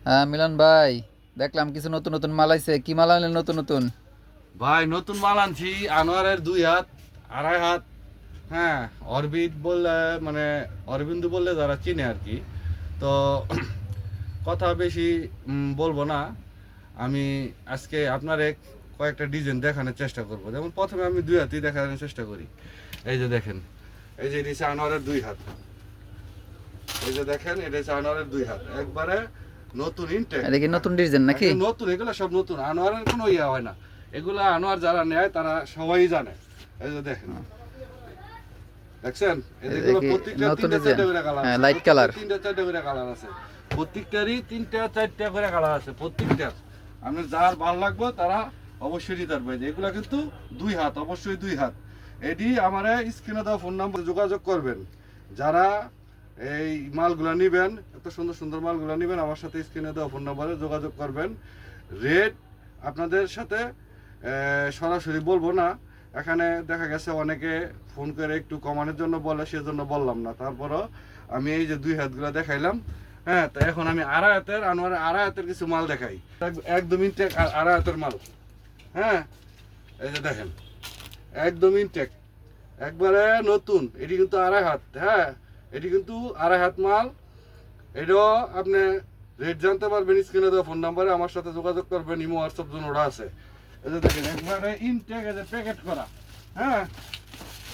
হ্যাঁ মিলন ভাই, দেখলাম কিছু নতুন নতুন মাল আইছে। কি মাল আনলেন নতুন নতুন? ভাই নতুন মাল আনছি আনোয়ারের 2 হাত 2.5 হাত। হ্যাঁ, অরবিট বললে মানে অরবিন্দু বললে যারা চিনে আর কি। তো কথা বেশি বলবো না। আমি আজকে আপনার কয়েকটা ডিজাইন দেখানোর চেষ্টা করব। যেমন প্রথমে আমি 2 হাতই দেখানোর চেষ্টা করি। এই যে দেখেন, এই যে এটা হচ্ছে আনোয়ারের 2 হাত। এই যে দেখেন, এটা হচ্ছে আনোয়ারের 2 হাত, একবারে নতুন ইনটেক। এটা কি নতুন ডিজাইন নাকি? নতুন, এগুলো সব নতুন, আনোয়ারের কোনো ইয়া হয় না। এগুলা আনোয়ার যারা নেয় তারা সবাই জানে। এই যে দেখেন, দেখছেন এগুলো প্রত্যেকটা নতুন 3টা 4টা ডিজাইন, করে কালার হ্যাঁ আছে, লাইট কালার। 3টা 4টা করে কালার আছে, প্রত্যেকটারই 3টা 4টা করে কালার আছে প্রত্যেকটার। আপনার যার ভালো লাগবে তারা অবশ্যই নিতে পারবে। এগুলা কিন্তু 2 হাত, অবশ্যই 2 হাত। এটি আমার স্ক্রিনে দেওয়া ফোন নাম্বার যোগাযোগ করবেন। যারা এই মালগুলা নেবেন, এত সুন্দর সুন্দর মালগুলা নেবেন, আমার সাথে স্ক্রিনে দেওয়া ফোন নাম্বারে যোগাযোগ করবেন। রেট আপনাদের সাথে সরাসরি বলবো না। এখানে দেখা গেছে অনেকে ফোন করে একটু কমানোর জন্য বলে, সেজন্য বললাম না। তারপরও আমি এই যে 2 হাতগুলো দেখাইলাম। হ্যাঁ, তো এখন আমি 2.5 হাতের আনোয়ারের 2.5 হাতের কিছু মাল দেখাই। একদম ইনটেক 2.5 হাতের মাল। হ্যাঁ, এই যে দেখেন, একদম ইনটেক, একবারে নতুন। এটি কিন্তু 2.5 হাত। হ্যাঁ, এটি কিন্তু 2.5 হাত মাল। এটাও আপনি রেট জানতে পারবেন স্ক্রিনে দেওয়া ফোন নাম্বারে, আমার সাথে যোগাযোগ করবেন। ইমো হোয়াটসঅ্যাপ জন্য ওটা আছে। এই যে দেখেন, একবারে ইনটেক, এই যে প্যাকেট করা। হ্যাঁ,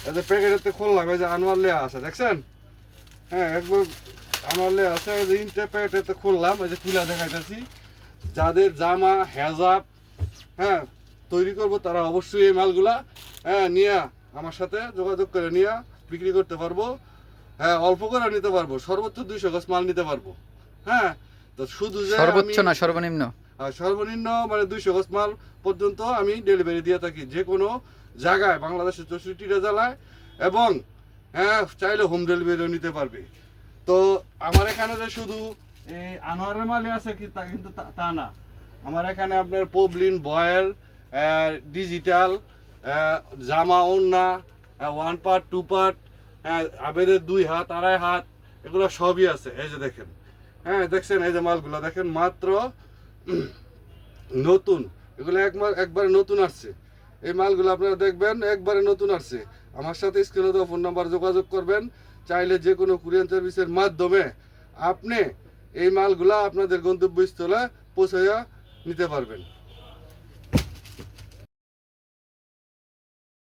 এই যে প্যাকেটেতে খুললাম, এই যে আনোয়ার লেয়া আছে, দেখছেন? হ্যাঁ, একবার আনোয়ার লেয়া আছে। এই যে ইনটেক প্যাকেটেতে খুললাম, এই যে খুলে দেখাইতেছি। যাদের জামা হেজাব হ্যাঁ তৈরি করব, তারা অবশ্যই এই মালগুলা নিয়ে আমার সাথে যোগাযোগ করে নিয়ে বিক্রি করতে পারবো। হ্যাঁ, অল্প করে নিতে পারবো, সর্বোচ্চ 200 গজ মাল নিতে পারবো। হ্যাঁ, তো শুধু যে সর্বোচ্চ না সর্বনিম্ন? সর্বনিম্ন মানে 200 গজ মাল পর্যন্ত আমি ডেলিভারি দিয়ে থাকি, যে কোনো জায়গায়, বাংলাদেশের 64টা জেলায়। এবং হ্যাঁ, চাইলে হোম ডেলিভারিও নিতে পারবে। তো আমার এখানে যে শুধু এই আনোয়ারের মালই আছে কি, তা কিন্তু তা না। আমার এখানে আপনার পবলিন, বয়েল, ডিজিটাল, জামা, ওড়না, 1 পার্ট 2 পার্ট, আবেদের 2 হাত 2.5 হাত, এগুলো সবই আছে। এই যে দেখেন, হ্যাঁ দেখছেন, এই যে মালগুলো দেখেন, মাত্র নতুন। এগুলো একবারে নতুন আসছে। এই মালগুলো আপনারা দেখবেন, একবারে নতুন আসছে। আমার সাথে স্ক্রিনে দেওয়া ফোন নাম্বার যোগাযোগ করবেন। চাইলে যে কোনো কুরিয়ার সার্ভিসের মাধ্যমে আপনি এই মালগুলা আপনাদের গন্তব্যস্থলে পৌঁছাইয়া নিতে পারবেন।